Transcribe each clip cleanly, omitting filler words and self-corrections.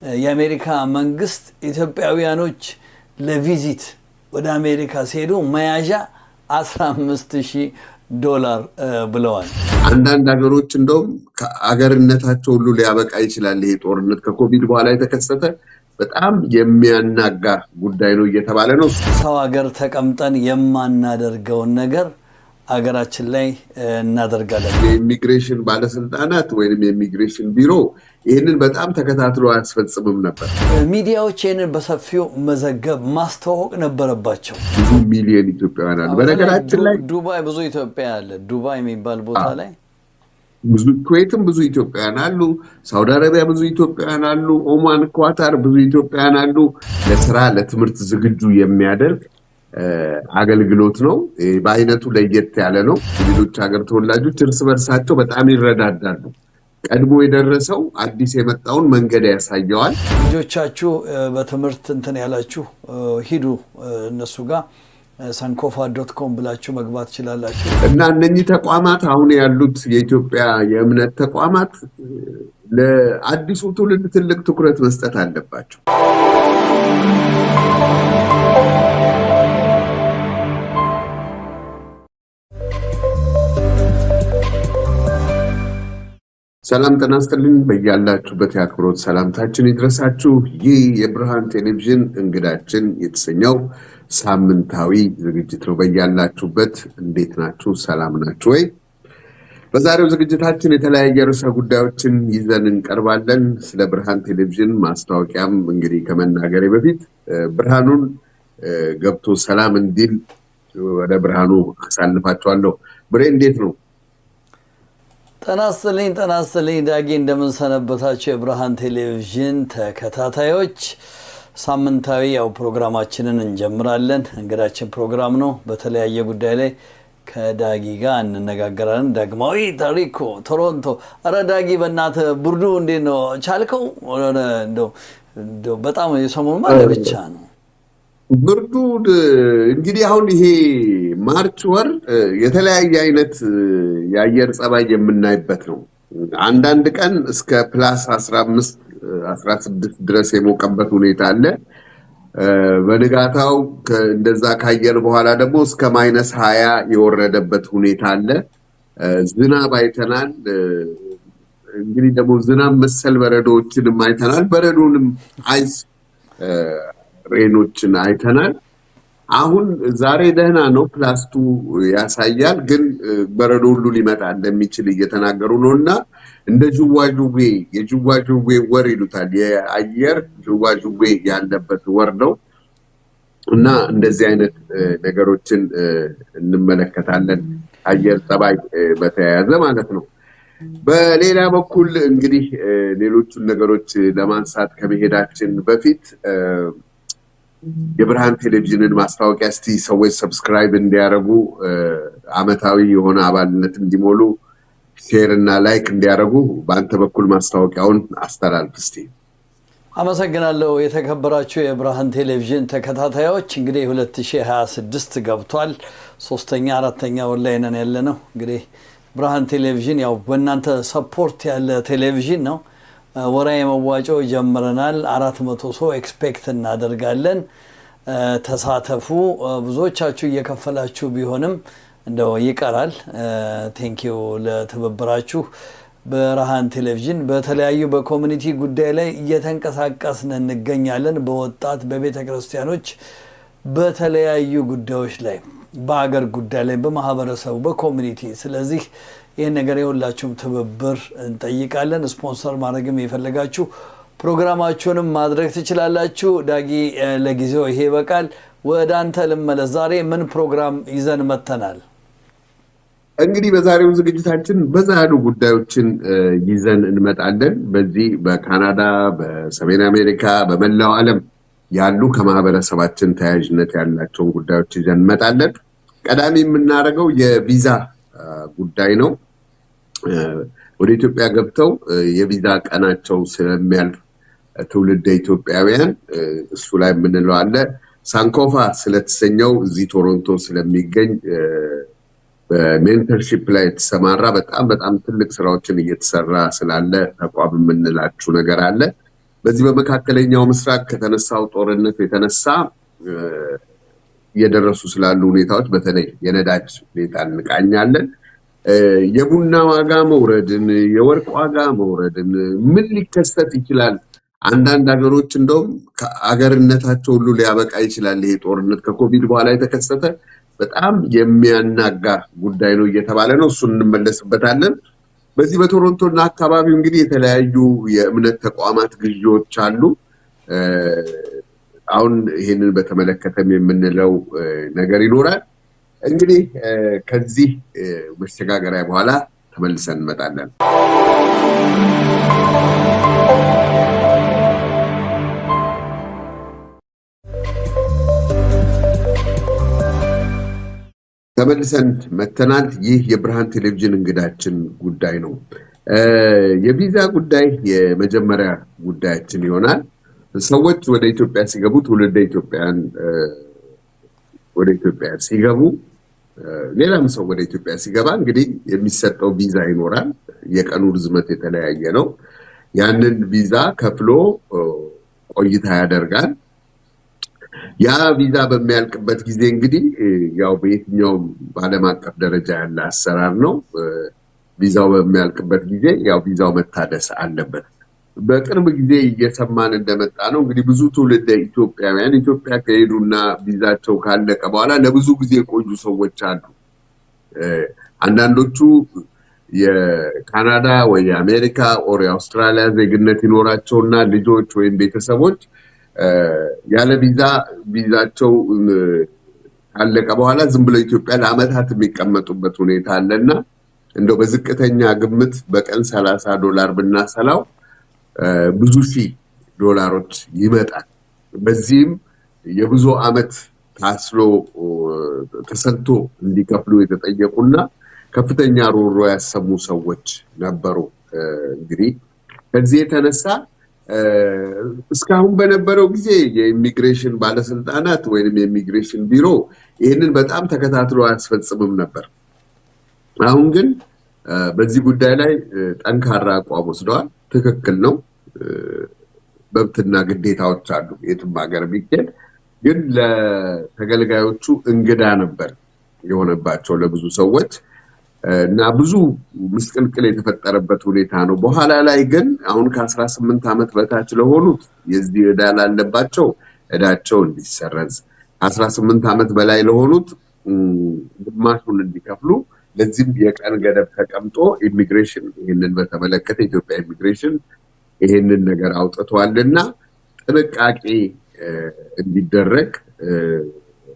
የአሜሪካ መንግስት ኢትዮጵያውያኖች ለቪዚት ወደ አሜሪካ ሲሄዱ መያዣ $15,000 ብለዋል። አንዳንድ ሀገሮች እንደውም ከአገርነታቸው ሁሉ ሊያበቃ ይችላል ይሄ ጦርነት ከኮቪድ በኋላ የተከሰተ በጣም የሚያናጋ ጉዳይ ነው እየተባለ ነው። ሰው ሀገር ተቀምጠን የማናደርገውን ነገር አገራችን ላይ እናደርጋለን። የኢሚግሬሽን ባለስልጣናት ወይንም የኢሚግሬሽን ቢሮ ይሄንን በጣም ተከታትሎ አያስፈጽምም ነበር። ሚዲያዎች ይሄንን በሰፊው መዘገብ ማስተዋወቅ ነበረባቸው። ብዙ ሚሊዮን ኢትዮጵያውያን አሉ። በነገራችን ላይ ዱባይ ብዙ ኢትዮጵያ አለ። ዱባይ የሚባል ቦታ ላይ ብዙ ኩዌትም ብዙ ኢትዮጵያውያን አሉ። ሳውዲ አረቢያ ብዙ ኢትዮጵያውያን አሉ። ኦማን፣ ኳታር ብዙ ኢትዮጵያውያን አሉ። ለስራ ለትምህርት ዝግጁ የሚያደርግ አገልግሎት ነው። በአይነቱ ለየት ያለ ነው። ሌሎች ሀገር ተወላጆች እርስ በርሳቸው በጣም ይረዳዳሉ። ቀድሞ የደረሰው አዲስ የመጣውን መንገድ ያሳየዋል። ልጆቻችሁ በትምህርት እንትን ያላችሁ ሂዱ እነሱ ጋር sankofa.com ብላችሁ መግባት ይችላልላችሁ። እና እነኚህ ተቋማት አሁን ያሉት የኢትዮጵያ የእምነት ተቋማት ለአዲሱ ትውልድ ትልቅ ትኩረት መስጠት አለባቸው። ሰላም ጤና ይስጥልኝ። በያላችሁበት የአክብሮት ሰላምታችን ይድረሳችሁ። ይህ የብርሃን ቴሌቪዥን እንግዳችን የተሰኘው ሳምንታዊ ዝግጅት ነው። በያላችሁበት እንዴት ናችሁ? ሰላም ናችሁ ወይ? በዛሬው ዝግጅታችን የተለያየ ርዕሰ ጉዳዮችን ይዘን እንቀርባለን። ስለ ብርሃን ቴሌቪዥን ማስታወቂያም እንግዲህ ከመናገሬ በፊት ብርሃኑን ገብቶ ሰላም እንዲል ወደ ብርሃኑ አሳልፋቸዋለሁ። ብሬ እንዴት ነው? ጤና ይስጥልኝ ዳጊ፣ እንደምን ሰነበታችሁ? የብርሃን ቴሌቪዥን ተከታታዮች ሳምንታዊ ያው ፕሮግራማችንን እንጀምራለን። እንግዳችን ፕሮግራም ነው። በተለያየ ጉዳይ ላይ ከዳጊ ጋር እንነጋገራለን። ዳግማዊ ታሪኮ ቶሮንቶ። አረ ዳጊ በእናትህ ብርዱ እንዴት ነው ቻልከው? እንደው በጣም የሰሞኑ ማለት ብቻ ነው ብርዱ። እንግዲህ አሁን ይሄ ማርች ወር የተለያየ አይነት የአየር ጸባይ የምናይበት ነው። አንዳንድ ቀን እስከ +15 16 ድረስ የሞቀበት ሁኔታ አለ። በንጋታው እንደዛ ካየር በኋላ ደግሞ እስከ -20 የወረደበት ሁኔታ አለ። ዝናብ አይተናል። እንግዲህ ደግሞ ዝናብ መሰል በረዶዎችንም አይተናል። በረዶንም አይስ ሬኖችን አይተናል። አሁን ዛሬ ደህና ነው፣ +2 ያሳያል። ግን በረዶ ሁሉ ሊመጣ እንደሚችል እየተናገሩ ነውና እንደ ጅዋጅዌ የጅዋጅዌ ወር ይሉታል። የአየር ጅዋጅዌ ያለበት ወር ነው እና እንደዚህ አይነት ነገሮችን እንመለከታለን አየር ጸባይ በተያያዘ ማለት ነው። በሌላ በኩል እንግዲህ ሌሎቹን ነገሮች ለማንሳት ከመሄዳችን በፊት የብርሃን ቴሌቪዥንን ማስታወቂያ እስቲ ሰዎች ሰብስክራይብ እንዲያደርጉ አመታዊ የሆነ አባልነት እንዲሞሉ ሼር እና ላይክ እንዲያደርጉ በአንተ በኩል ማስታወቂያውን አስተላልፍ እስቲ። አመሰግናለሁ። የተከበራችሁ የብርሃን ቴሌቪዥን ተከታታዮች እንግዲህ 2026 ገብቷል። 3ኛ 4ኛ ወር ላይ ነን ያለነው። እንግዲህ ብርሃን ቴሌቪዥን ያው በእናንተ ሰፖርት ያለ ቴሌቪዥን ነው። ወራዊ መዋጮ ጀምረናል። 400 ሰው ኤክስፔክት እናደርጋለን። ተሳተፉ። ብዙዎቻችሁ እየከፈላችሁ ቢሆንም እንደው ይቀራል። ቴንኪው ለተበበራችሁ። ብርሃን ቴሌቪዥን በተለያዩ በኮሚኒቲ ጉዳይ ላይ እየተንቀሳቀስን እንገኛለን። በወጣት በቤተ ክርስቲያኖች በተለያዩ ጉዳዮች ላይ በአገር ጉዳይ ላይ በማህበረሰቡ በኮሚኒቲ ስለዚህ ይሄን ነገር የሁላችሁም ትብብር እንጠይቃለን። ስፖንሰር ማድረግም የፈለጋችሁ ፕሮግራማችሁንም ማድረግ ትችላላችሁ። ዳጊ ለጊዜው ይሄ በቃል ወደ አንተ ልመለስ። ዛሬ ምን ፕሮግራም ይዘን መተናል? እንግዲህ በዛሬው ዝግጅታችን በዛ ያሉ ጉዳዮችን ይዘን እንመጣለን። በዚህ በካናዳ፣ በሰሜን አሜሪካ፣ በመላው ዓለም ያሉ ከማህበረሰባችን ተያያዥነት ያላቸውን ጉዳዮች ይዘን እንመጣለን። ቀዳሚ የምናደርገው የቪዛ ጉዳይ ነው። ወደ ኢትዮጵያ ገብተው የቪዛ ቀናቸው ስለሚያልፍ ትውልደ ኢትዮጵያውያን እሱ ላይ የምንለው አለ። ሳንኮፋ ስለተሰኘው እዚህ ቶሮንቶ ስለሚገኝ በሜንተርሺፕ ላይ የተሰማራ በጣም ትልቅ ስራዎችን እየተሰራ ስላለ ተቋም የምንላችሁ ነገር አለ። በዚህ በመካከለኛው ምስራቅ ከተነሳው ጦርነት የተነሳ እየደረሱ ስላሉ ሁኔታዎች በተለይ የነዳጅ ሁኔታ እንቃኛለን። የቡና ዋጋ መውረድን፣ የወርቅ ዋጋ መውረድን፣ ምን ሊከሰት ይችላል? አንዳንድ ሀገሮች እንደውም ከአገርነታቸው ሁሉ ሊያበቃ ይችላል ይሄ ጦርነት ከኮቪድ በኋላ የተከሰተ በጣም የሚያናጋ ጉዳይ ነው እየተባለ ነው። እሱን እንመለስበታለን። በዚህ በቶሮንቶና አካባቢው እንግዲህ የተለያዩ የእምነት ተቋማት ግዢዎች አሉ። አሁን ይሄንን በተመለከተም የምንለው ነገር ይኖራል። እንግዲህ ከዚህ መሸጋገሪያ በኋላ ተመልሰን እንመጣለን። ተመልሰን መተናል። ይህ የብርሃን ቴሌቪዥን እንግዳችን ጉዳይ ነው። የቪዛ ጉዳይ የመጀመሪያ ጉዳያችን ይሆናል። ሰዎች ወደ ኢትዮጵያ ሲገቡ ትውልደ ኢትዮጵያን ወደ ኢትዮጵያ ሲገቡ ሌላም ሰው ወደ ኢትዮጵያ ሲገባ እንግዲህ የሚሰጠው ቪዛ ይኖራል። የቀኑ ርዝመት የተለያየ ነው። ያንን ቪዛ ከፍሎ ቆይታ ያደርጋል። ያ ቪዛ በሚያልቅበት ጊዜ እንግዲህ ያው በየትኛውም በዓለም አቀፍ ደረጃ ያለ አሰራር ነው። ቪዛው በሚያልቅበት ጊዜ ያው ቪዛው መታደስ አለበት። በቅርብ ጊዜ እየሰማን እንደመጣ ነው እንግዲህ ብዙ ትውልደ ኢትዮጵያውያን ኢትዮጵያ ከሄዱና ቪዛቸው ካለቀ በኋላ ለብዙ ጊዜ የቆዩ ሰዎች አሉ። አንዳንዶቹ የካናዳ ወይ የአሜሪካ ኦር የአውስትራሊያ ዜግነት ይኖራቸውና ልጆች ወይም ቤተሰቦች ያለ ቪዛቸው ካለቀ በኋላ ዝም ብለው ኢትዮጵያ ለአመታት የሚቀመጡበት ሁኔታ አለና እንደው በዝቅተኛ ግምት በቀን $30 ብናሰላው ብዙ ሺህ ዶላሮች ይመጣል። በዚህም የብዙ አመት ታስሎ ተሰንቶ እንዲከፍሉ የተጠየቁና ከፍተኛ ሮሮ ያሰሙ ሰዎች ነበሩ። እንግዲህ ከዚህ የተነሳ እስካሁን በነበረው ጊዜ የኢሚግሬሽን ባለስልጣናት ወይንም የኢሚግሬሽን ቢሮ ይህንን በጣም ተከታትሎ አያስፈጽምም ነበር። አሁን ግን በዚህ ጉዳይ ላይ ጠንካራ አቋም ወስደዋል። ትክክል ነው። መብትና ግዴታዎች አሉ የትም ሀገር ቢሄድ። ግን ለተገልጋዮቹ እንግዳ ነበር የሆነባቸው ለብዙ ሰዎች እና ብዙ ምስቅልቅል የተፈጠረበት ሁኔታ ነው። በኋላ ላይ ግን አሁን ከ18 ዓመት በታች ለሆኑት የዚህ ዕዳ ላለባቸው ዕዳቸው እንዲሰረዝ፣ 18 ዓመት በላይ ለሆኑት ግማሹን እንዲከፍሉ ለዚህም የቀን ገደብ ተቀምጦ ኢሚግሬሽን ይሄንን በተመለከተ ኢትዮጵያ ኢሚግሬሽን ይሄንን ነገር አውጥቷልና ጥንቃቄ እንዲደረግ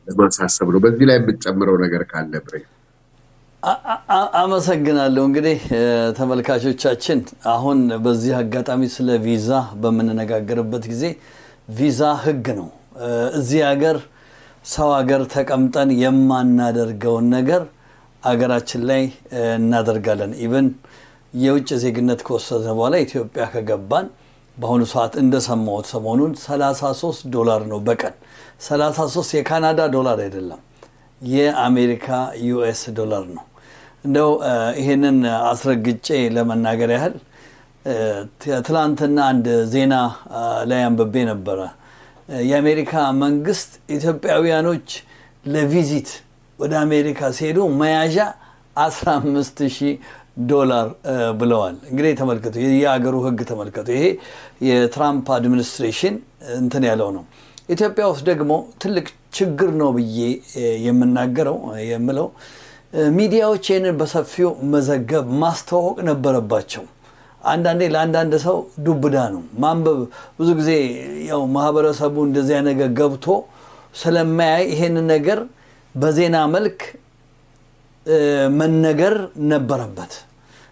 ለማሳሰብ ነው። በዚህ ላይ የምትጨምረው ነገር ካለ ብሬ? አመሰግናለሁ። እንግዲህ ተመልካቾቻችን አሁን በዚህ አጋጣሚ ስለ ቪዛ በምንነጋገርበት ጊዜ ቪዛ ህግ ነው። እዚህ ሀገር ሰው ሀገር ተቀምጠን የማናደርገውን ነገር አገራችን ላይ እናደርጋለን። ኢቭን የውጭ ዜግነት ከወሰድን በኋላ ኢትዮጵያ ከገባን በአሁኑ ሰዓት እንደሰማሁት ሰሞኑን $33 ነው በቀን። 33 የካናዳ ዶላር አይደለም፣ የአሜሪካ ዩኤስ ዶላር ነው። እንደው ይሄንን አስረግጬ ለመናገር ያህል ትላንትና አንድ ዜና ላይ አንብቤ ነበረ። የአሜሪካ መንግስት ኢትዮጵያውያኖች ለቪዚት ወደ አሜሪካ ሲሄዱ መያዣ $15,000 ብለዋል። እንግዲህ ተመልከቱ፣ የሀገሩ ህግ ተመልከቱ። ይሄ የትራምፕ አድሚኒስትሬሽን እንትን ያለው ነው። ኢትዮጵያ ውስጥ ደግሞ ትልቅ ችግር ነው ብዬ የምለው ሚዲያዎች ይህንን በሰፊው መዘገብ ማስተዋወቅ ነበረባቸው። አንዳንዴ ለአንዳንድ ሰው ዱብዳ ነው ማንበብ። ብዙ ጊዜ ያው ማህበረሰቡ እንደዚያ ነገር ገብቶ ስለማያይ ይሄንን ነገር በዜና መልክ መነገር ነበረበት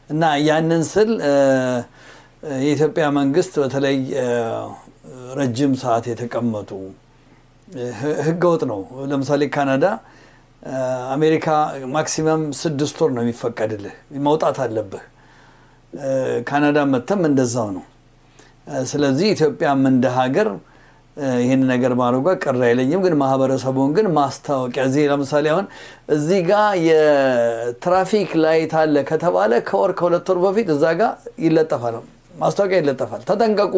እና ያንን ስል የኢትዮጵያ መንግስት በተለይ ረጅም ሰዓት የተቀመጡ ህገወጥ ነው። ለምሳሌ ካናዳ፣ አሜሪካ ማክሲመም 6 ወር ነው የሚፈቀድልህ፣ መውጣት አለብህ። ካናዳ መተም እንደዛው ነው። ስለዚህ ኢትዮጵያም እንደ ሀገር ይሄን ነገር ማድረጓ ቅር አይለኝም። ግን ማህበረሰቡን ግን ማስታወቂያ እዚህ ለምሳሌ አሁን እዚህ ጋር የትራፊክ ላይት አለ ከተባለ ከወር ከ2 ወር በፊት እዛ ጋር ይለጠፋል፣ ማስታወቂያ ይለጠፋል። ተጠንቀቁ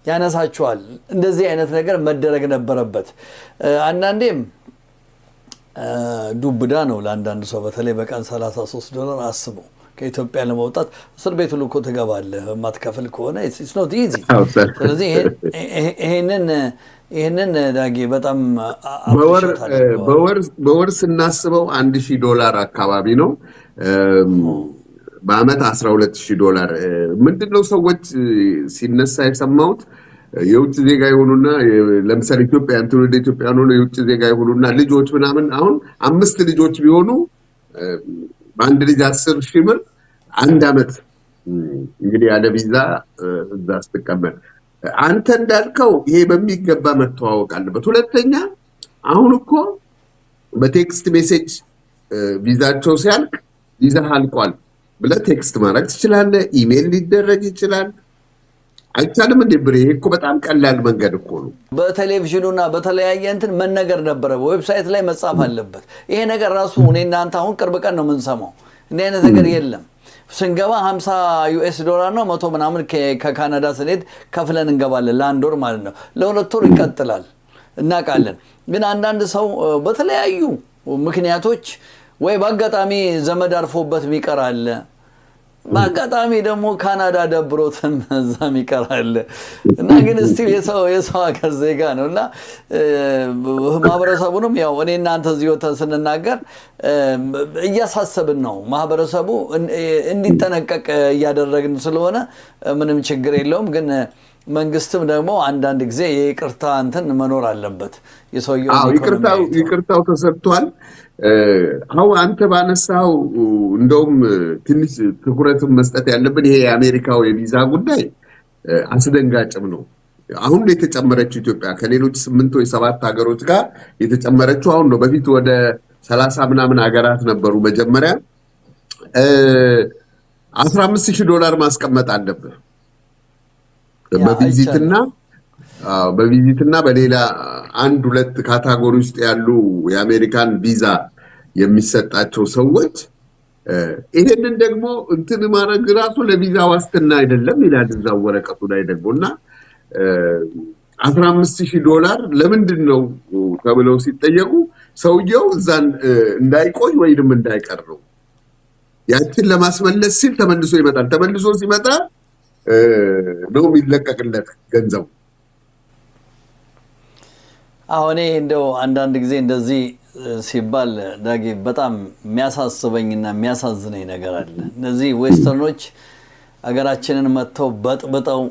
ያነሳቸዋል እንደዚህ አይነት ነገር መደረግ ነበረበት አንዳንዴም ዱብዳ ነው ለአንዳንድ ሰው በተለይ በቀን $33 አስቡ ከኢትዮጵያ ለመውጣት እስር ቤት ልኮ ተገባለህ ማትከፍል ከሆነ it's not easy ስለዚህ ይሄንን ዳጊ በጣም በወር ስናስበው $1000 አካባቢ ነው በአመት $12000 ምንድነው ሰዎች ሲነሳ የሰማውት የውጭ ዜጋ ይሆኑና ለምሳሌ ኢትዮጵያን ትውልደ ኢትዮጵያን ሆነው የውጭ ዜጋ ይሆኑና ልጆች ምናምን አሁን 5 ልጆች ቢሆኑ በአንድ ልጅ 10,000 ብር አንድ አመት እንግዲህ ያለ ቪዛ እዛ አስተቀመጥ አንተ እንዳልከው ይሄ በሚገባ መተዋወቅ አለበት ሁለተኛ አሁን እኮ በቴክስት ሜሴጅ ቪዛቸው ሲያልቅ ቪዛ አልቋል ብለ ቴክስት ማድረግ ትችላለህ ኢሜል ሊደረግ ይችላል አይቻልም እንዴ ብሬ እኮ በጣም ቀላል መንገድ እኮ ነው በቴሌቪዥኑና በተለያየ እንትን መነገር ነበር ዌብሳይት ላይ መጻፍ አለበት ይሄ ነገር ራሱ እኔና አንተ አሁን ቅርብ ቀን ነው የምንሰማው እንዴ አይነት ነገር የለም ስንገባ $50 ነው 100 ምናምን ከካናዳ ስንሄድ ከፍለን እንገባለን ለአንድ ወር ማለት ነው ለሁለት ወር ይቀጥላል እናቃለን ግን አንዳንድ ሰው በተለያዩ ምክንያቶች ወይ በአጋጣሚ ዘመድ አርፎበት ሚቀራል በአጋጣሚ ደግሞ ካናዳ ደብሮትም እዛም ይቀራል እና ግን ስቲል የሰው ሀገር ዜጋ ነውና ማህበረሰቡንም ያው እኔና አንተ እዚሁ ስንናገር እያሳሰብን ነው ማህበረሰቡ እንዲጠነቀቅ እያደረግን ስለሆነ ምንም ችግር የለውም ግን መንግስትም ደግሞ አንዳንድ ጊዜ የይቅርታ እንትን መኖር አለበት የሰውየው ይቅርታው ተሰጥቷል አው አንተ ባነሳው እንደውም ትንሽ ትኩረት መስጠት ያለብን ይሄ የአሜሪካው የቪዛ ጉዳይ አስደንጋጭም ነው አሁን የተጨመረችው ኢትዮጵያ ከሌሎች 8 ወይ 7 ሀገሮች ጋር የተጨመረችው አሁን ነው በፊት ወደ 30 ምናምን ሀገራት ነበሩ መጀመሪያ $15000 ማስቀመጥ አለበት በቪዚትና በሌላ አንድ ሁለት ካታጎሪ ውስጥ ያሉ የአሜሪካን ቪዛ የሚሰጣቸው ሰዎች ይሄንን ደግሞ እንትን ማድረግ ራሱ ለቪዛ ዋስትና አይደለም ይላል እዛው ወረቀቱ ላይ ደግሞና $15000 ለምንድን ነው ተብለው ሲጠየቁ ሰውየው እዛን እንዳይቆይ ወይንም እንዳይቀር ነው ያችን ለማስመለስ ሲል ተመልሶ ይመጣል ተመልሶ ሲመጣ ነው የሚለቀቅለት ገንዘቡ አሁን እንደው አንዳንድ ጊዜ እንደዚህ ሲባል ዳጊ በጣም የሚያሳስበኝና የሚያሳዝነኝ ነገር አለ እነዚህ ዌስተርኖች አገራችንን መተው በጥብጠው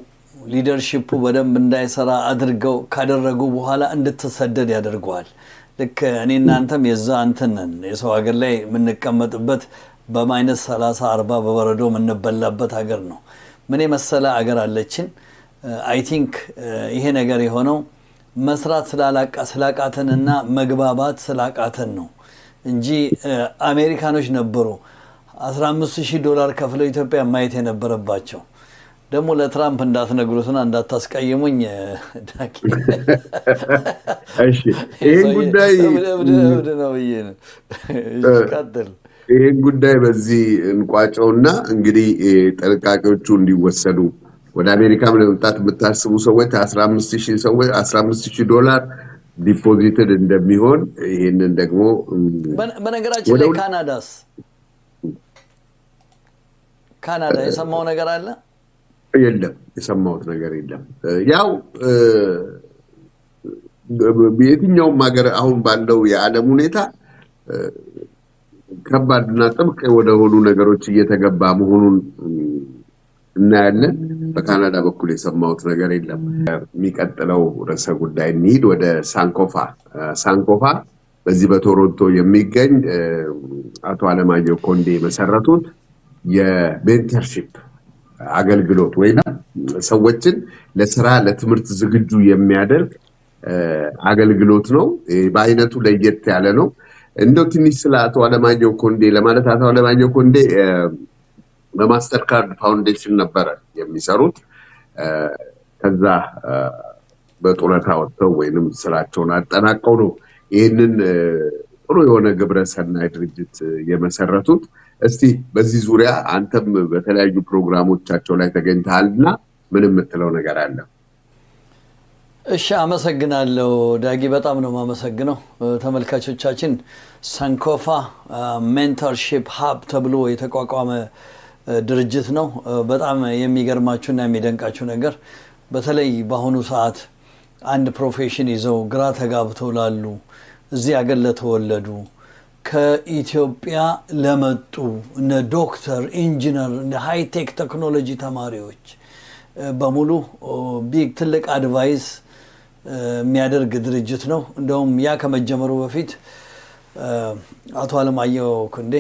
ሊደርሺፑ በደንብ እንዳይሰራ አድርገው ካደረጉ በኋላ እንድትሰደድ ያደርጓል ልክ እኔና አንተም የዛ አንተነን የሰው ሀገር ላይ ምንቀመጥበት በማይነስ 30 40 በበረዶ ምንበላበት ሀገር ነው ምን የመሰለ ሀገር አለችን አይ ቲንክ ይሄ ነገር የሆነው መስራት ስላቃተንና መግባባት ስላቃተን ነው እንጂ አሜሪካኖች ነበሩ $15000 ከፍለው ኢትዮጵያ ማየት የነበረባቸው ደግሞ ለትራምፕ እንዳትነግሩትና እንዳታስቀይሙኝ ዳኪ እሺ ይሄን ጉዳይ ነው ይቀጥል ይሄን ጉዳይ በዚህ እንቋጨውና እንግዲህ ጥንቃቄዎቹ እንዲወሰዱ ወደ አሜሪካ ለመምጣት የምታስቡ ሰዎች $15000 ዲፖዚትድ እንደሚሆን ይሄንን ደግሞ በነገራችን ላይ ካናዳ የሰማው ነገር አለ የለም የሰማውት ነገር የለም ያው በየትኛውም ሀገር አሁን ባለው የዓለም ሁኔታ ከባድና ጥብቅ ወደ ሆኑ ነገሮች እየተገባ መሆኑን እናያለን በካናዳ በኩል የሰማውት ነገር የለም የሚቀጥለው ርዕሰ ጉዳይ እንሂድ ወደ ሳንኮፋ በዚህ በቶሮንቶ የሚገኝ አቶ አለማየሁ ኮንዴ መሰረቱት የሜንተርሺፕ አገልግሎት ወይና ሰዎችን ለስራ ለትምህርት ዝግጁ የሚያደርግ አገልግሎት ነው በአይነቱ ለየት ያለ ነው እንደው ትንሽ ስለ አቶ አለማየሁ ኮንዴ ለማለት አቶ አለማየሁ ኮንዴ በማስተር ካርድ ፋውንዴሽን ነበር የሚሰሩት ከዛ በጡረታ ወጥተው ወይንም ስራቸውን አጠናቀው ነው ይሄንን ጥሩ የሆነ ግብረ ሰናይ ድርጅት የመሰረቱት እስቲ በዚህ ዙሪያ አንተም በተለያዩ ፕሮግራሞቻቸው ላይ ተገኝተሃልና ምንም የምትለው ነገር አለ እሺ አመሰግናለሁ ዳጊ በጣም ነው ማመሰግነው ተመልካቾቻችን ሳንኮፋ ሜንተርሺፕ ሀብ ተብሎ የተቋቋመ ድርጅት ነው በጣም የሚገርማችሁና የሚደንቃችሁ ነገር በተለይ በአሁኑ ሰዓት አንድ ፕሮፌሽን ይዘው ግራ ተጋብተው ላሉ እዚህ ሀገር ለተወለዱ ከኢትዮጵያ ለመጡ እነ ዶክተር ኢንጂነር እነ ሃይቴክ ቴክኖሎጂ ተማሪዎች በሙሉ ቢግ ትልቅ አድቫይስ የሚያደርግ ድርጅት ነው እንደውም ያ ከመጀመሩ በፊት አቶ አለማየሁ ክንዴ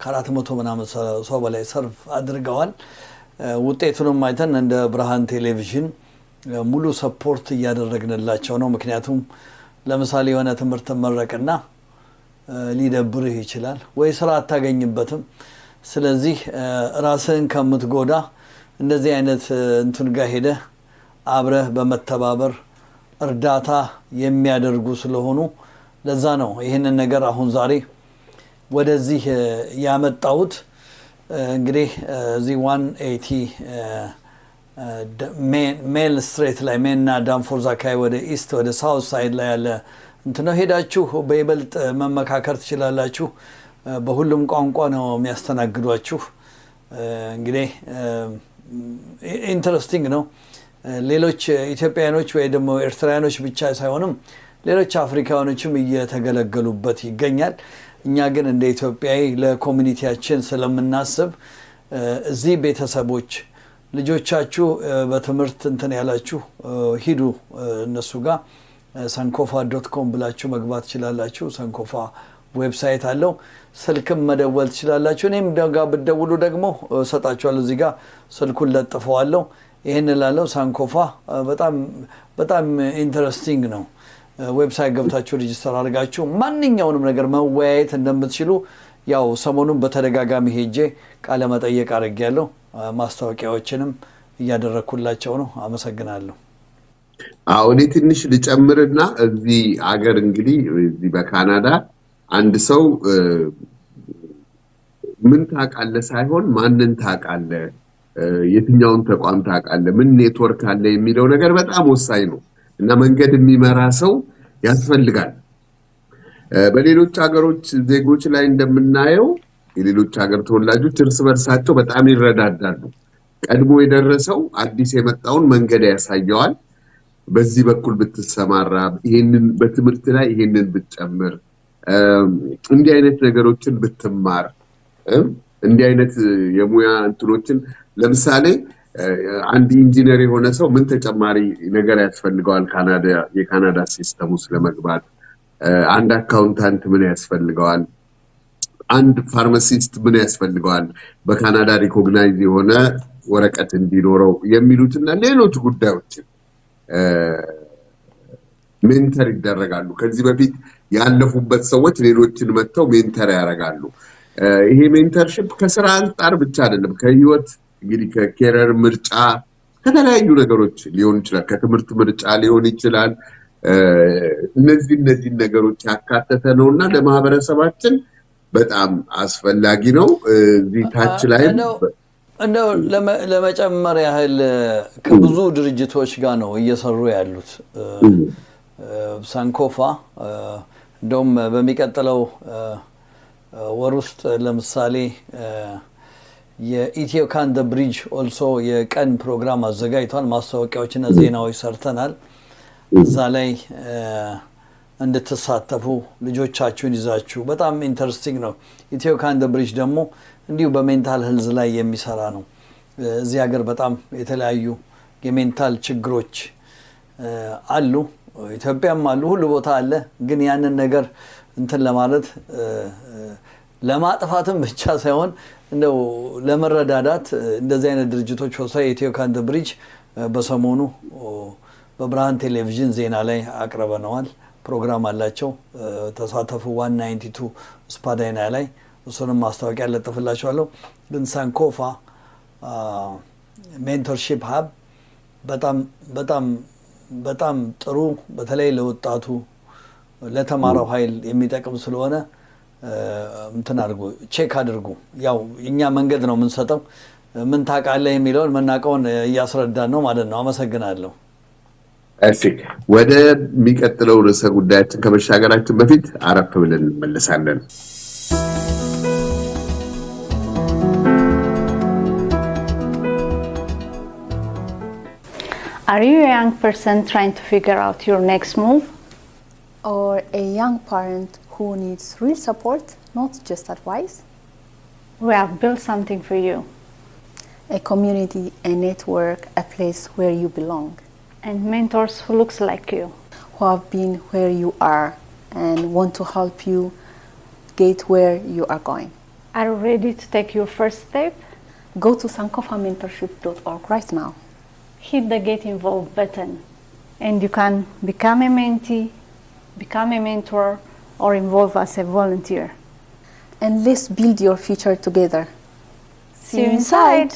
ከ400 ምናምን ሰው በላይ ሰርቭ አድርገዋል ውጤቱንም አይተን እንደ ብርሃን ቴሌቪዥን ሙሉ ሰፖርት እያደረግንላቸው ነው ምክንያቱም ለምሳሌ የሆነ ትምህርት መረቅና ሊደብርህ ይችላል ወይ ስራ አታገኝበትም ስለዚህ ራስህን ከምትጎዳ እንደዚህ አይነት እንትን ጋር ሄደህ አብረህ በመተባበር እርዳታ የሚያደርጉ ስለሆኑ ለዛ ነው ይሄንን ነገር አሁን ዛሬ ወደዚህ ያመጣሁት እንግዲህ እዚህ 180 ሜል ስትሬት ላይ ሜንና ዳንፎርዝ አካባቢ ወደ ኢስት ወደ ሳውት ሳይድ ላይ ያለ እንትነው ሄዳችሁ በይበልጥ መመካከር ትችላላችሁ በሁሉም ቋንቋ ነው የሚያስተናግዷችሁ እንግዲህ ኢንተረስቲንግ ነው ሌሎች ኢትዮጵያኖች ወይ ደግሞ ኤርትራውያኖች ብቻ ሳይሆንም ሌሎች አፍሪካውያኖችም እየተገለገሉበት ይገኛል እኛ ግን እንደ ኢትዮጵያዊ ለኮሚኒቲያችን ስለምናስብ እዚህ ቤተሰቦች ልጆቻችሁ በትምህርት እንትን ያላችሁ ሂዱ እነሱ ጋር sankofa.com ብላችሁ መግባት ትችላላችሁ sankofa ዌብሳይት አለው ስልክም መደወል ትችላላችሁ እኔም ጋር ብትደውሉ ደግሞ ሰጣችኋለሁ እዚህ ጋር ስልኩን ለጥፈዋለሁ ይሄን ላለው sankofa በጣም ኢንተረስቲንግ ነው ዌብሳይት ገብታችሁ ሬጂስተር አድርጋችሁ ማንኛውንም ነገር መወያየት እንደምትችሉ ያው ሰሞኑን በተደጋጋሚ ሄጄ ቃለ መጠየቅ አድርጌያለሁ ማስታወቂያዎችንም እያደረኩላቸው ነው አመሰግናለሁ አሁን ትንሽ ልጨምርና እዚህ አገር እንግዲህ እዚህ በካናዳ አንድ ሰው ምን ታውቃለህ ሳይሆን ማንን ታውቃለህ የትኛውን ተቋም ታውቃለህ ምን ኔትወርክ አለ የሚለው ነገር በጣም ወሳኝ ነው እና መንገድ የሚመራ ሰው ያስፈልጋል በሌሎች ሀገሮች ዜጎች ላይ እንደምናየው የሌሎች ሀገር ተወላጆች እርስ በርሳቸው በጣም ይረዳዳሉ ቀድሞ የደረሰው አዲስ የመጣውን መንገድ ያሳየዋል በዚህ በኩል ብትሰማራ ይሄንን በትምህርት ላይ ይሄንን ብትጨምር እንዲህ አይነት ነገሮችን ብትማር እንዲህ አይነት የሙያ እንትኖችን ለምሳሌ አንድ ኢንጂነር የሆነ ሰው ምን ተጨማሪ ነገር ያስፈልገዋል የካናዳ ሲስተም ውስጥ ለመግባት አንድ አካውንታንት ምን ያስፈልገዋል አንድ ፋርማሲስት ምን ያስፈልገዋል በካናዳ ሪኮግናይዝ የሆነ ወረቀት እንዲኖረው የሚሉትና ሌሎች ጉዳዮች ሜንተር ይደረጋሉ ከዚህ በፊት ያለፉበት ሰዎች ሌሎችን መተው ሜንተር ያደርጋሉ ይሄ ሜንተርሺፕ ከስራ አንፃር ብቻ አይደለም ከህይወት እንግዲህ ከኬሪየር ምርጫ ከተለያዩ ነገሮች ሊሆን ይችላል ከትምህርት ምርጫ ሊሆን ይችላል እነዚህ ነገሮች ያካተተ ነውና ለማህበረሰባችን በጣም አስፈላጊ ነው እዚህ ታች ላይ እንደው ለመጨመር ያህል ከብዙ ድርጅቶች ጋር ነው እየሰሩ ያሉት sankofa እንደውም በሚቀጥለው ወር ውስጥ ለምሳሌ የኢትዮ ካን ዘ ብሪጅ ኦልሶ የቀን ፕሮግራም አዘጋጅቷል ማስታወቂያዎችና ዜናዎች ሰርተናል እዛ ላይ እንድትሳተፉ ልጆቻችሁን ይዛችሁ በጣም ኢንተረስቲንግ ነው ኢትዮ ካን ዘ ብሪጅ ደግሞ እንዲሁ በሜንታል ሄልዝ ላይ የሚሰራ ነው እዚህ ሀገር በጣም የተለያዩ የሜንታል ችግሮች አሉ ኢትዮጵያም አሉ ሁሉ ቦታ አለ ግን ያንን ነገር እንትን ለማለት ለማጥፋትም ብቻ ሳይሆን እንደው ለመረዳዳት እንደዚህ አይነት ድርጅቶች ወሳይ ኢትዮ ካን ዘ ብሪጅ በሰሞኑ በብርሃን ቴሌቪዥን ዜና ላይ አቅርበነዋል ፕሮግራም አላቸው ተሳተፉ 192 ስፓዳይና ላይ እሱንም ማስታወቂያ ለጥፍላችኋለሁ ግን sankofa ሜንተርሺፕ ሀብ በጣም ጥሩ በተለይ ለወጣቱ ለተማረው ኃይል የሚጠቅም ስለሆነ እንትን አድርጉ ቼክ አድርጉ ያው እኛ መንገድ ነው የምንሰጠው ምን ታውቃለህ የሚለውን መናቀውን እያስረዳን ነው ማለት ነው አመሰግናለሁ እሺ ወደ የሚቀጥለው ርዕሰ ጉዳያችን ከመሻገራችን በፊት አረፍ ብለን እንመለሳለን። Are you a young person trying to figure out your next move? Or a young parent who needs real support, not just advice? We have built something for you. A community, a network, a place where you belong. And mentors who looks like you. Who have been where you are and want to help you get where you are going. Are you ready to take your first step? Go to sankofamentorship.org right now. Hit the Get Involved button. And you can become a mentee, become a mentor, or involve as a volunteer. And let's build your future together. See you inside.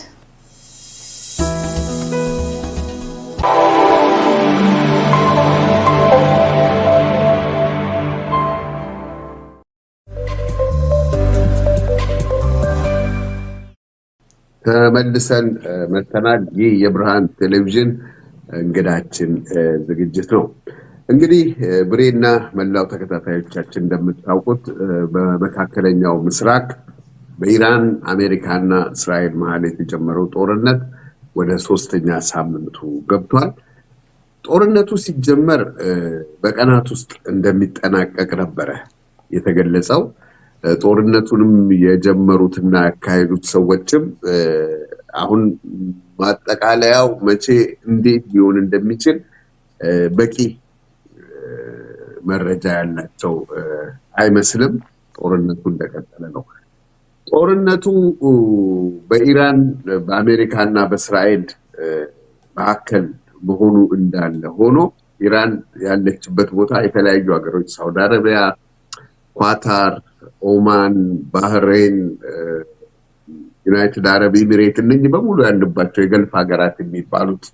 ተመልሰን መተናል። ይህ የብርሃን ቴሌቪዥን እንግዳችን ዝግጅት ነው። እንግዲህ ብሬና መላው ተከታታዮቻችን እንደምታውቁት በመካከለኛው ምስራቅ በኢራን አሜሪካና እስራኤል መሃል የተጀመረው ጦርነት ወደ 3ኛ ሳምንቱ ገብቷል። ጦርነቱ ሲጀመር በቀናት ውስጥ እንደሚጠናቀቅ ነበር የተገለጸው። ጦርነቱንም የጀመሩትና ያካሄዱት ሰዎችም አሁን ማጠቃለያው መቼ እንዴት ሊሆን እንደሚችል በቂ መረጃ ያላቸው አይመስልም። ጦርነቱ እንደቀጠለ ነው። ጦርነቱ በኢራን በአሜሪካና በእስራኤል መካከል መሆኑ እንዳለ ሆኖ ኢራን ያለችበት ቦታ የተለያዩ ሀገሮች ሳውዲ አረቢያ፣ ኳታር፣ ኦማን፣ ባህሬን፣ ዩናይትድ አረብ ኤሚሬት እነኚህ በሙሉ ያሉባቸው የገልፍ ሀገራት የሚባሉት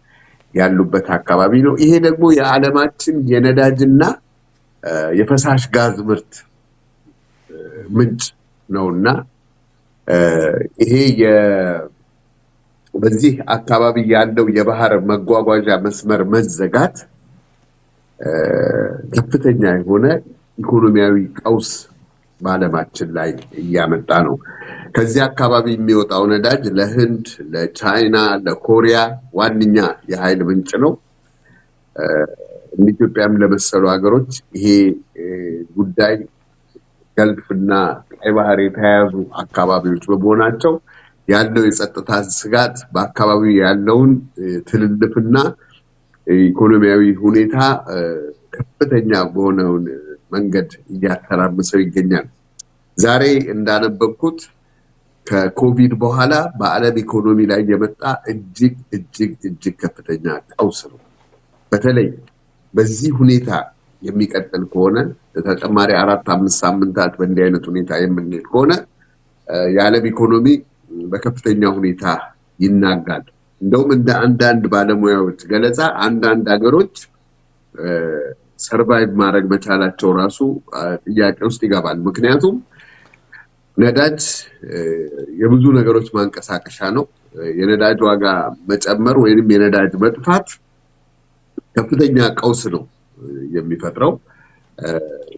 ያሉበት አካባቢ ነው። ይሄ ደግሞ የዓለማችን የነዳጅና የፈሳሽ ጋዝ ምርት ምንጭ ነውና ይሄ በዚህ አካባቢ ያለው የባህር መጓጓዣ መስመር መዘጋት ከፍተኛ የሆነ ኢኮኖሚያዊ ቀውስ በዓለማችን ላይ እያመጣ ነው። ከዚህ አካባቢ የሚወጣው ነዳጅ ለህንድ፣ ለቻይና፣ ለኮሪያ ዋነኛ የኃይል ምንጭ ነው። ኢትዮጵያም ለመሰሉ ሀገሮች ይሄ ጉዳይ ገልፍና ቀይ ባህር የተያያዙ አካባቢዎች በመሆናቸው ያለው የጸጥታ ስጋት በአካባቢው ያለውን ትልልፍና ኢኮኖሚያዊ ሁኔታ ከፍተኛ በሆነ መንገድ እያተራመሰው ይገኛል። ዛሬ እንዳነበብኩት ከኮቪድ በኋላ በዓለም ኢኮኖሚ ላይ የመጣ እጅግ ከፍተኛ ቀውስ ነው። በተለይ በዚህ ሁኔታ የሚቀጥል ከሆነ ተጨማሪ 4-5 ሳምንታት በእንዲህ አይነት ሁኔታ የምንሄድ ከሆነ የዓለም ኢኮኖሚ በከፍተኛ ሁኔታ ይናጋል። እንደውም እንደ አንዳንድ ባለሙያዎች ገለጻ አንዳንድ ሀገሮች ሰርቫይቭ ማድረግ መቻላቸው ራሱ ጥያቄ ውስጥ ይገባል። ምክንያቱም ነዳጅ የብዙ ነገሮች ማንቀሳቀሻ ነው። የነዳጅ ዋጋ መጨመር ወይንም የነዳጅ መጥፋት ከፍተኛ ቀውስ ነው የሚፈጥረው።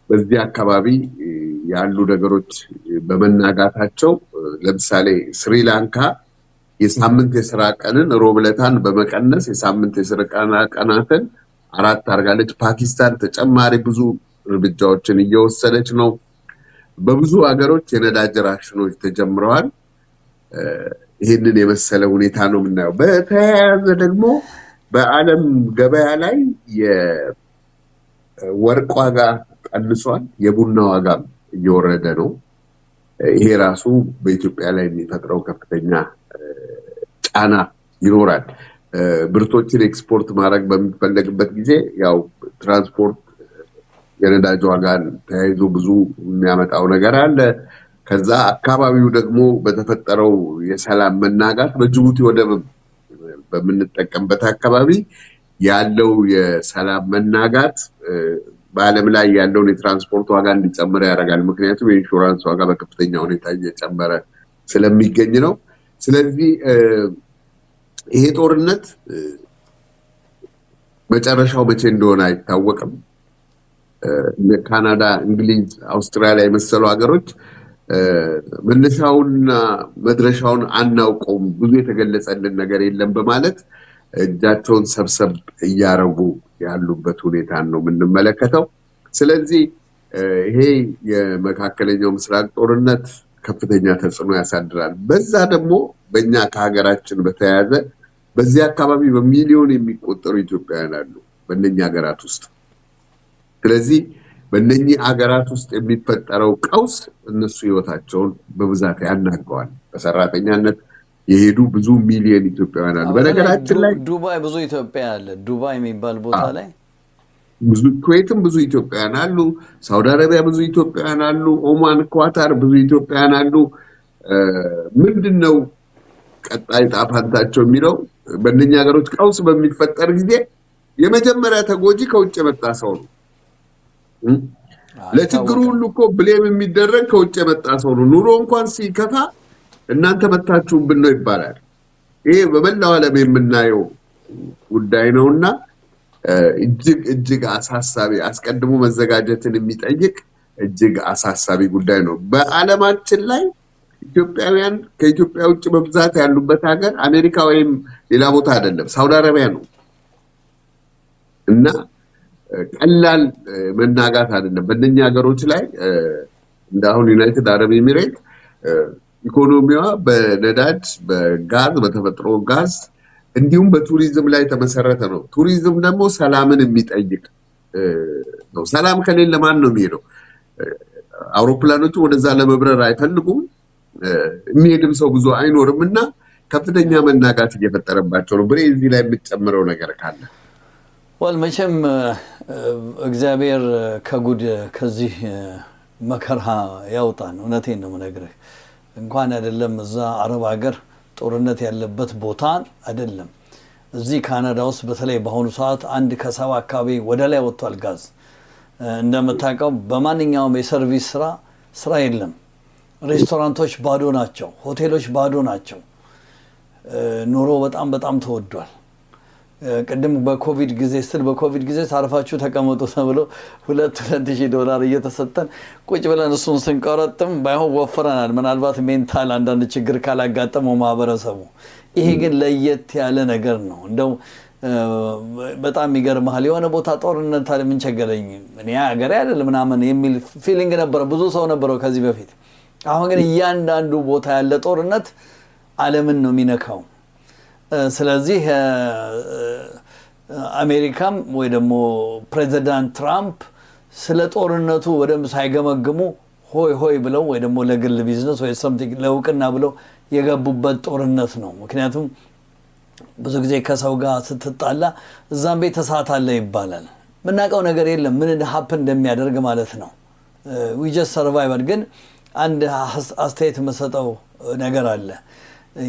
በዚህ አካባቢ ያሉ ነገሮች በመናጋታቸው ለምሳሌ ስሪላንካ የሳምንት የሥራ ቀንን ሮብለታን በመቀነስ የሳምንት የሥራ ቀናትን 4 አድርጋለች። ፓኪስታን ተጨማሪ ብዙ እርምጃዎችን እየወሰደች ነው። በብዙ ሀገሮች የነዳጅ ራሽኖች ተጀምረዋል። ይህንን የመሰለ ሁኔታ ነው የምናየው። በተያያዘ ደግሞ በዓለም ገበያ ላይ የወርቅ ዋጋ ቀንሷል፣ የቡና ዋጋ እየወረደ ነው። ይሄ ራሱ በኢትዮጵያ ላይ የሚፈጥረው ከፍተኛ ጫና ይኖራል። ብርቶችን ኤክስፖርት ማድረግ በሚፈለግበት ጊዜ ያው ትራንስፖርት የነዳጅ ዋጋን ተያይዞ ብዙ የሚያመጣው ነገር አለ። ከዛ አካባቢው ደግሞ በተፈጠረው የሰላም መናጋት በጅቡቲ ወደብ በምንጠቀምበት አካባቢ ያለው የሰላም መናጋት በዓለም ላይ ያለውን የትራንስፖርት ዋጋ እንዲጨምር ያደርጋል። ምክንያቱም የኢንሹራንስ ዋጋ በከፍተኛ ሁኔታ እየጨመረ ስለሚገኝ ነው። ስለዚህ ይሄ ጦርነት መጨረሻው መቼ እንደሆነ አይታወቅም። ካናዳ፣ እንግሊዝ፣ አውስትራሊያ የመሰሉ ሀገሮች መነሻውና መድረሻውን አናውቀውም ብዙ የተገለጸልን ነገር የለም በማለት እጃቸውን ሰብሰብ እያረጉ ያሉበት ሁኔታ ነው የምንመለከተው። ስለዚህ ይሄ የመካከለኛው ምስራቅ ጦርነት ከፍተኛ ተጽዕኖ ያሳድራል። በዛ ደግሞ በእኛ ከሀገራችን በተያያዘ በዚህ አካባቢ በሚሊዮን የሚቆጠሩ ኢትዮጵያውያን አሉ በእነኛ ሀገራት ውስጥ። ስለዚህ በእነኚህ ሀገራት ውስጥ የሚፈጠረው ቀውስ እነሱ ህይወታቸውን በብዛት ያናገዋል። በሰራተኛነት የሄዱ ብዙ ሚሊዮን ኢትዮጵያውያን አሉ። በነገራችን ላይ ዱባይ ብዙ ኢትዮጵያ አለ። ዱባይ የሚባል ቦታ ላይ ብዙ፣ ኩዌትም ብዙ ኢትዮጵያውያን አሉ። ሳውዲ አረቢያ ብዙ ኢትዮጵያውያን አሉ። ኦማን፣ ኳታር ብዙ ኢትዮጵያውያን አሉ። ምንድነው ቀጣይ ዕጣ ፈንታቸው የሚለው በእነኛ ሀገሮች ቀውስ በሚፈጠር ጊዜ የመጀመሪያ ተጎጂ ከውጭ የመጣ ሰው ነው። ለችግሩ ሁሉ እኮ ብሌም የሚደረግ ከውጭ የመጣ ሰው ነው። ኑሮ እንኳን ሲከፋ እናንተ መታችሁብን ነው ይባላል። ይሄ በመላው ዓለም የምናየው ጉዳይ ነውና እጅግ አሳሳቢ፣ አስቀድሞ መዘጋጀትን የሚጠይቅ እጅግ አሳሳቢ ጉዳይ ነው። በዓለማችን ላይ ኢትዮጵያውያን ከኢትዮጵያ ውጭ በብዛት ያሉበት ሀገር አሜሪካ ወይም ሌላ ቦታ አይደለም፣ ሳውዲ አረቢያ ነው። እና ቀላል መናጋት አይደለም። በእነኛ ሀገሮች ላይ እንዳሁን ዩናይትድ አረብ ኤሚሬት ኢኮኖሚዋ በነዳጅ፣ በጋዝ፣ በተፈጥሮ ጋዝ እንዲሁም በቱሪዝም ላይ ተመሰረተ ነው። ቱሪዝም ደግሞ ሰላምን የሚጠይቅ ነው። ሰላም ከሌለ ማን ነው የሚሄደው? አውሮፕላኖቹ ወደዛ ለመብረር አይፈልጉም። የሚሄድም ሰው ብዙ አይኖርም እና ከፍተኛ መናጋት እየፈጠረባቸው ነው። እዚህ ላይ የምትጨምረው ነገር ካለ? መቼም እግዚአብሔር ከጉድ ከዚህ መከራ ያውጣን። እውነቴን ነው የምነግርህ። እንኳን አይደለም እዛ አረብ ሀገር ጦርነት ያለበት ቦታ አይደለም፣ እዚህ ካናዳ ውስጥ በተለይ በአሁኑ ሰዓት 1 ከ7 አካባቢ ወደ ላይ ወጥቷል ጋዝ። እንደምታውቀው በማንኛውም የሰርቪስ ስራ የለም። ሬስቶራንቶች ባዶ ናቸው፣ ሆቴሎች ባዶ ናቸው። ኑሮ በጣም ተወዷል። ቅድም በኮቪድ ጊዜ ታርፋችሁ ተቀመጡ ተብሎ $2,000 እየተሰጠን ቁጭ ብለን እሱን ስንቀረጥም ባይሆን ወፍረናል። ምናልባት ሜንታል አንዳንድ ችግር ካላጋጠመው ማህበረሰቡ። ይሄ ግን ለየት ያለ ነገር ነው። እንደው በጣም ይገርማል። የሆነ ቦታ ጦርነት አለ ምን ቸገረኝ እኔ ሀገሬ አይደል ምናምን የሚል ፊሊንግ ነበር፣ ብዙ ሰው ነበረው ከዚህ በፊት። አሁን ግን እያንዳንዱ ቦታ ያለ ጦርነት ዓለምን ነው የሚነካው። ስለዚህ አሜሪካም ወይ ደግሞ ፕሬዚዳንት ትራምፕ ስለ ጦርነቱ ወደም ሳይገመግሙ ሆይ ብለው ወይ ደግሞ ለግል ቢዝነስ ወይ something ለውቅና ብለው የገቡበት ጦርነት ነው። ምክንያቱም ብዙ ጊዜ ከሰው ጋር ስትጣላ እዛም ቤት እሳት አለ ይባላል። ምናቀው ነገር የለም ምን ሀፕን እንደሚያደርግ ማለት ነው። we just survived። ግን አንድ አስተያየት መሰጠው ነገር አለ።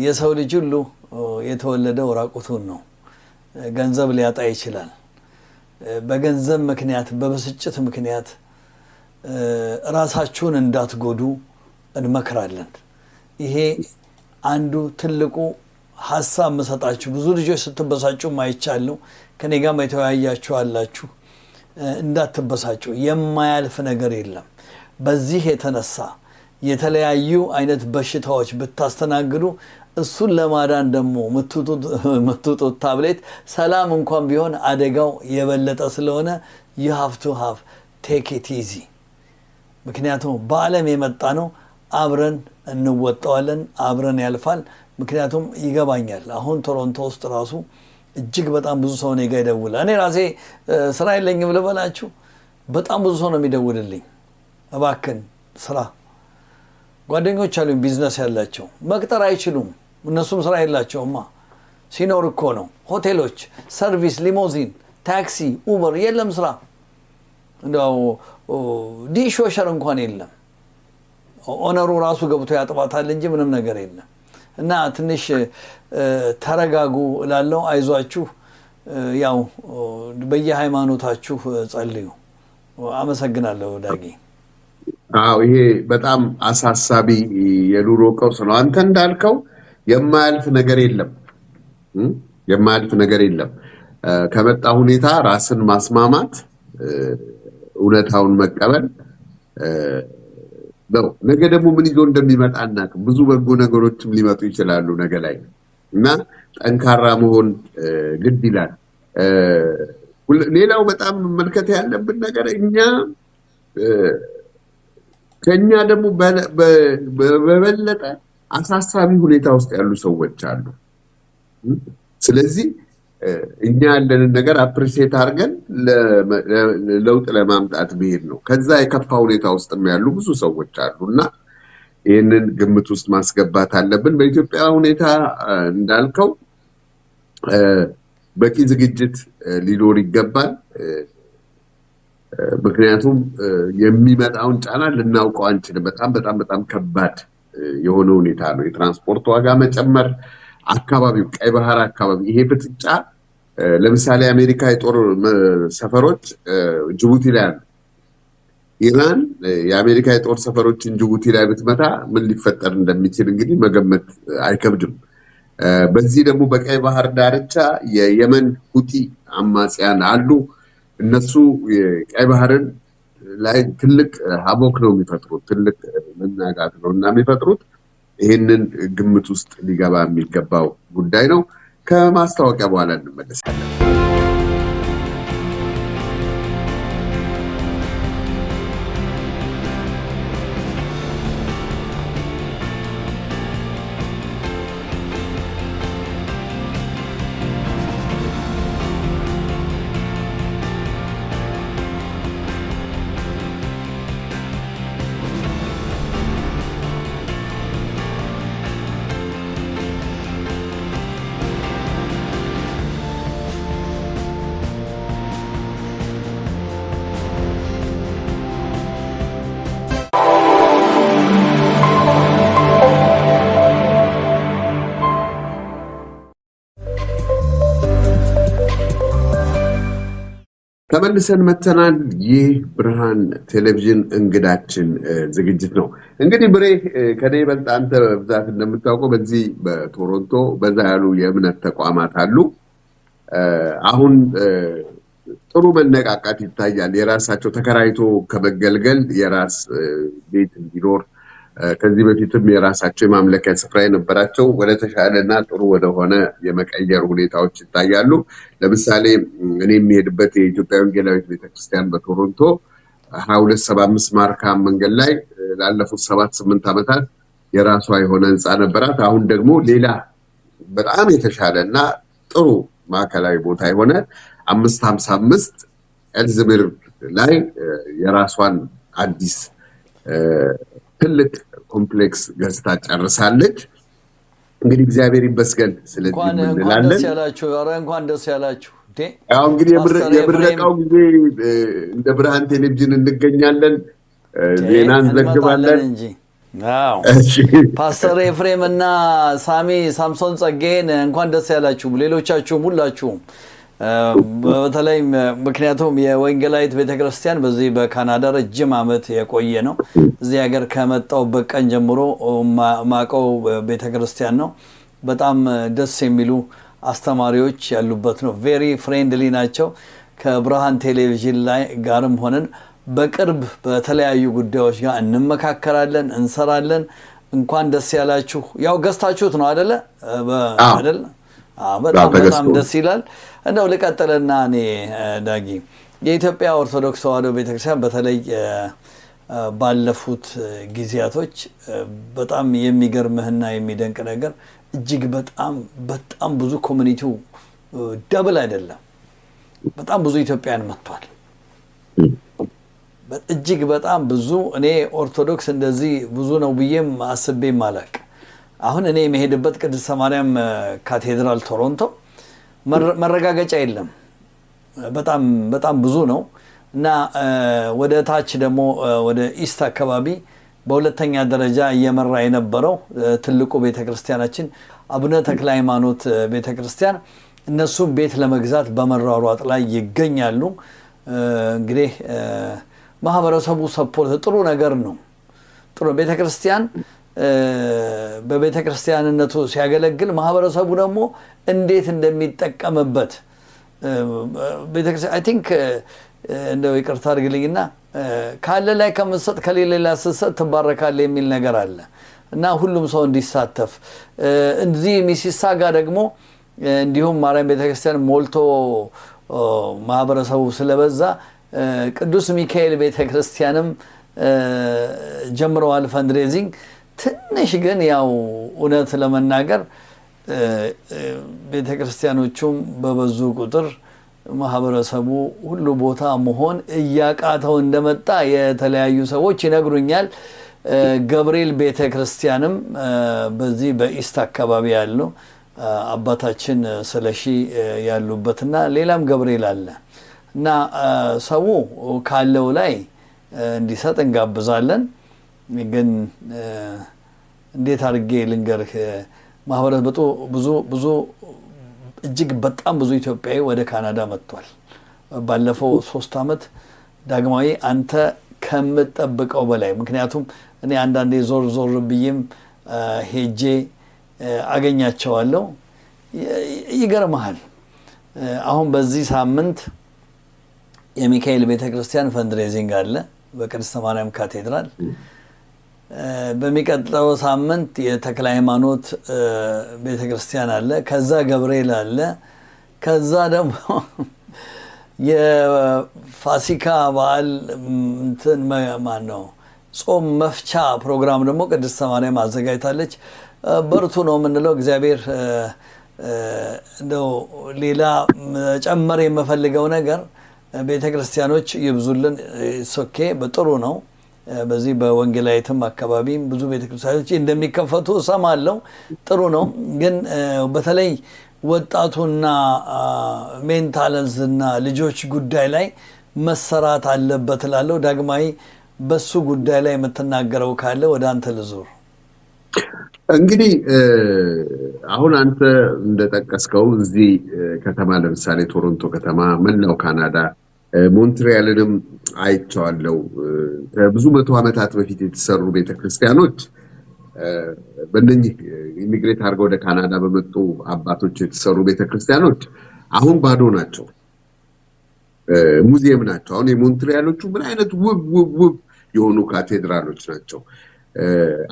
የሰው ልጅ ሁሉ የተወለደው ራቁቱን ነው። ገንዘብ ሊያጣ ይችላል። በገንዘብ ምክንያት በብስጭት ምክንያት ራሳችሁን እንዳትጎዱ እንመክራለን። ይሄ አንዱ ትልቁ ሐሳብ መሰጣችሁ። ብዙ ልጆች ስትበሳጩ ማይቻለው ከኔ ጋር ማይተያያችሁ አላችሁ። እንዳትበሳጩ፣ የማያልፍ ነገር የለም። በዚህ የተነሳ የተለያዩ አይነት በሽታዎች ብታስተናግዱ እሱን ለማዳን ደግሞ ምትጡት ታብሌት ሰላም እንኳን ቢሆን አደጋው የበለጠ ስለሆነ you have to have take it easy። ምክንያቱም በዓለም የመጣ ነው፣ አብረን እንወጣዋለን፣ አብረን ያልፋል። ምክንያቱም ይገባኛል አሁን ቶሮንቶ ውስጥ ራሱ እጅግ በጣም ብዙ ሰው ነው ይደውላል። እኔ ራሴ ስራ የለኝም ልበላችሁ፣ በጣም ብዙ ሰው ነው የሚደውልልኝ እባክን ስራ። ጓደኞች አሉኝ ቢዝነስ ያላቸው መቅጠር አይችሉም፣ እነሱም ስራ የላቸውማ። ሲኖር እኮ ነው ሆቴሎች፣ ሰርቪስ፣ ሊሞዚን፣ ታክሲ፣ ኡበር የለም ስራ። እንደው ዲሽወሸር እንኳን የለም። ኦነሩ ራሱ ገብቶ ያጥባታል እንጂ ምንም ነገር የለም። እና ትንሽ ተረጋጉ እላለሁ። አይዟችሁ፣ ያው በየሃይማኖታችሁ ጸልዩ። አመሰግናለሁ ዳጊ። ይሄ በጣም አሳሳቢ የኑሮ ቀውስ ነው። አንተ እንዳልከው የማያልፍ ነገር የለም። ከመጣ ሁኔታ ራስን ማስማማት እውነታውን መቀበል ነው። ነገ ደግሞ ምን ይዞ እንደሚመጣ እናት ብዙ በጎ ነገሮችም ሊመጡ ይችላሉ ነገ ላይ እና ጠንካራ መሆን ግድ ይላል። ሌላው በጣም መመልከት ያለብን ነገር ከኛ ደግሞ በበለጠ አሳሳቢ ሁኔታ ውስጥ ያሉ ሰዎች አሉ። ስለዚህ እኛ ያለንን ነገር አፕሪሼት አድርገን ለውጥ ለማምጣት መሄድ ነው። ከዛ የከፋ ሁኔታ ውስጥም ያሉ ብዙ ሰዎች አሉና ይህንን ግምት ውስጥ ማስገባት አለብን። በኢትዮጵያ ሁኔታ እንዳልከው በቂ ዝግጅት ሊኖር ይገባል። ምክንያቱም የሚመጣውን ጫና ልናውቀው አንችልም። በጣም ከባድ የሆነ ሁኔታ ነው። የትራንስፖርት ዋጋ መጨመር፣ አካባቢው ቀይ ባህር አካባቢ ይሄ ፍጥጫ፣ ለምሳሌ አሜሪካ የጦር ሰፈሮች ጅቡቲ ላይ አሉ። ኢራን የአሜሪካ የጦር ሰፈሮችን ጅቡቲ ላይ ብትመታ ምን ሊፈጠር እንደሚችል እንግዲህ መገመት አይከብድም። በዚህ ደግሞ በቀይ ባህር ዳርቻ የየመን ሁቲ አማጽያን አሉ። እነሱ የቀይ ባህርን ላይ ትልቅ ሀቦክ ነው የሚፈጥሩት፣ ትልቅ መናጋት ነው እና የሚፈጥሩት። ይህንን ግምት ውስጥ ሊገባ የሚገባው ጉዳይ ነው። ከማስታወቂያ በኋላ እንመለሳለን። ተመልሰን መተናል። ይህ ብርሃን ቴሌቪዥን እንግዳችን ዝግጅት ነው። እንግዲህ ብሬ ከኔ ይበልጥ አንተ በብዛት እንደምታውቀው በዚህ በቶሮንቶ በዛ ያሉ የእምነት ተቋማት አሉ። አሁን ጥሩ መነቃቃት ይታያል። የራሳቸው ተከራይቶ ከመገልገል የራስ ቤት እንዲኖር ከዚህ በፊትም የራሳቸው የማምለኪያ ስፍራ የነበራቸው ወደ ተሻለና ጥሩ ወደሆነ የመቀየር ሁኔታዎች ይታያሉ። ለምሳሌ እኔ የሚሄድበት የኢትዮጵያ ወንጌላዊት ቤተክርስቲያን በቶሮንቶ 2275 ማርካም መንገድ ላይ ላለፉት 7-8 ዓመታት የራሷ የሆነ ህንፃ ነበራት። አሁን ደግሞ ሌላ በጣም የተሻለና ጥሩ ማዕከላዊ ቦታ የሆነ 555 ኤልዝቤር ላይ የራሷን አዲስ ትልቅ ኮምፕሌክስ ገዝታ ጨርሳለች። እንግዲህ እግዚአብሔር ይመስገን። ስለዚህ እንኳን ደስ ያላችሁ። ኧረ እንኳን ደስ ያላችሁ። ያው እንግዲህ የምረቃው ጊዜ እንደ ብርሃን ቴሌቪዥን እንገኛለን፣ ዜና እንዘግባለን እንጂ። አዎ ፓስተር ኤፍሬም እና ሳሚ ሳምሶን ጸጋዬን እንኳን ደስ ያላችሁ። ሌሎቻችሁም ሁላችሁም በተለይ ምክንያቱም የወንጌላዊት ቤተክርስቲያን በዚህ በካናዳ ረጅም ዓመት የቆየ ነው። እዚህ ሀገር ከመጣው በቀን ጀምሮ ማቀው ቤተክርስቲያን ነው። በጣም ደስ የሚሉ አስተማሪዎች ያሉበት ነው። ቬሪ ፍሬንድሊ ናቸው። ከብርሃን ቴሌቪዥን ላይ ጋርም ሆነን በቅርብ በተለያዩ ጉዳዮች ጋር እንመካከራለን፣ እንሰራለን። እንኳን ደስ ያላችሁ። ያው ገዝታችሁት ነው አይደለ? በጣም ደስ ይላል። እንደው ልቀጥልና እኔ ዳጊ የኢትዮጵያ ኦርቶዶክስ ተዋሕዶ ቤተክርስቲያን በተለይ ባለፉት ጊዜያቶች በጣም የሚገርምህና የሚደንቅ ነገር እጅግ በጣም ብዙ ኮሚኒቲው ደብል አይደለም፣ በጣም ብዙ ኢትዮጵያን መጥቷል። እጅግ በጣም ብዙ። እኔ ኦርቶዶክስ እንደዚህ ብዙ ነው ብዬም አስቤም አላውቅ። አሁን እኔ የመሄድበት ቅድስተ ማርያም ካቴድራል ቶሮንቶ መረጋገጫ የለም፣ በጣም ብዙ ነው እና ወደ ታች ደግሞ ወደ ኢስት አካባቢ በሁለተኛ ደረጃ እየመራ የነበረው ትልቁ ቤተክርስቲያናችን አቡነ ተክለ ሃይማኖት ቤተክርስቲያን እነሱም ቤት ለመግዛት በመሯሯጥ ላይ ይገኛሉ። እንግዲህ ማህበረሰቡ ሰፖርት ጥሩ ነገር ነው። ጥሩ ቤተክርስቲያን በቤተክርስቲያንነቱ ሲያገለግል ማህበረሰቡ ደግሞ እንዴት እንደሚጠቀምበት ቤተክርስቲያን አይ ቲንክ እንደው ይቅርታ አድርግልኝና ካለ ላይ ከመሰጥ ከሌላ ላይ ስትሰጥ ትባረካለህ የሚል ነገር አለ እና ሁሉም ሰው እንዲሳተፍ እንዚህ ሚሲሳጋ ደግሞ እንዲሁም ማርያም ቤተክርስቲያን ሞልቶ ማህበረሰቡ ስለበዛ ቅዱስ ሚካኤል ቤተክርስቲያንም ጀምረዋል ፈንድሬዚንግ ትንሽ ግን ያው እውነት ለመናገር ቤተክርስቲያኖቹም በበዙ ቁጥር ማህበረሰቡ ሁሉ ቦታ መሆን እያቃተው እንደመጣ የተለያዩ ሰዎች ይነግሩኛል ገብርኤል ቤተክርስቲያንም በዚህ በኢስት አካባቢ ያለው አባታችን ስለሺ ያሉበትና ሌላም ገብርኤል አለ እና ሰው ካለው ላይ እንዲሰጥ እንጋብዛለን ግን እንዴት አድርጌ ልንገርህ ማህበረሰቡ ብዙ እጅግ በጣም ብዙ ኢትዮጵያዊ ወደ ካናዳ መጥቷል ባለፈው 3 አመት ዳግማዊ አንተ ከምትጠብቀው በላይ ምክንያቱም እኔ አንዳንዴ ዞር ብዬም ሄጄ አገኛቸዋለሁ ይገርማል አሁን በዚህ ሳምንት የሚካኤል ቤተክርስቲያን ፈንድሬዚንግ አለ በቅድስተ ማርያም ካቴድራል በሚቀጥለው ሳምንት የተክለ ሃይማኖት ቤተክርስቲያን አለ ከዛ ገብርኤል አለ ከዛ ደግሞ የፋሲካ በዓል እንትን ማን ነው ጾም መፍቻ ፕሮግራም ደግሞ ቅድስተ ማርያም አዘጋጅታለች በርቱ ነው ምንለው እግዚአብሔር እንደው ሌላ ጨመር የመፈልገው ነገር ቤተክርስቲያኖች ይብዙልን ሶኬ በጥሩ ነው በዚህ በወንጌላዊትም አካባቢም ብዙ ቤተክርስቲያኖች እንደሚከፈቱ ሰማለው ጥሩ ነው ግን በተለይ ወጣቱና ሜንታልስና ልጆች ጉዳይ ላይ መሰራት አለበት ላለው ዳግማዊ በሱ ጉዳይ ላይ የምትናገረው ካለ ወደ አንተ ልዙር እንግዲህ አሁን አንተ እንደጠቀስከው እዚህ ከተማ ለምሳሌ ቶሮንቶ ከተማ መላው ካናዳ ሞንትሪያልንም አይቻለው ከብዙ መቶ ዓመታት በፊት የተሰሩ ቤተክርስቲያኖች በእነኚህ ኢሚግሬት አድርገው ወደ ካናዳ በመጡ አባቶች የተሰሩ ቤተክርስቲያኖች አሁን ባዶ ናቸው ሙዚየም ናቸው አሁን የሞንትሪያሎቹ ምን አይነት ውብ የሆኑ ካቴድራሎች ናቸው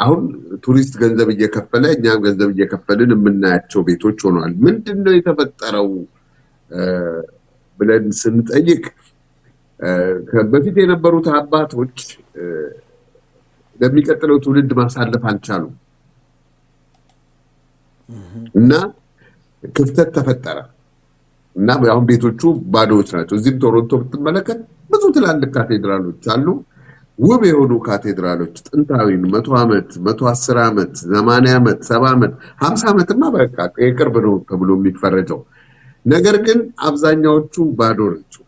አሁን ቱሪስት ገንዘብ እየከፈለ እኛም ገንዘብ እየከፈልን የምናያቸው ቤቶች ሆነዋል ምንድነው የተፈጠረው ብለን ስንጠይቅ በፊት የነበሩት አባቶች ለሚቀጥለው ትውልድ ማሳለፍ አልቻሉም እና ክፍተት ተፈጠረ እና አሁን ቤቶቹ ባዶዎች ናቸው እዚህ ቶሮንቶ ብትመለከት ብዙ ትላልቅ ካቴድራሎች አሉ ውብ የሆኑ ካቴድራሎች ጥንታዊ 100 አመት 110 አመት 80 አመት 70 አመት 50 አመትማ በቃ የቅርብ ነው ተብሎ የሚፈረጀው ነገር ግን አብዛኛዎቹ ባዶ ናቸው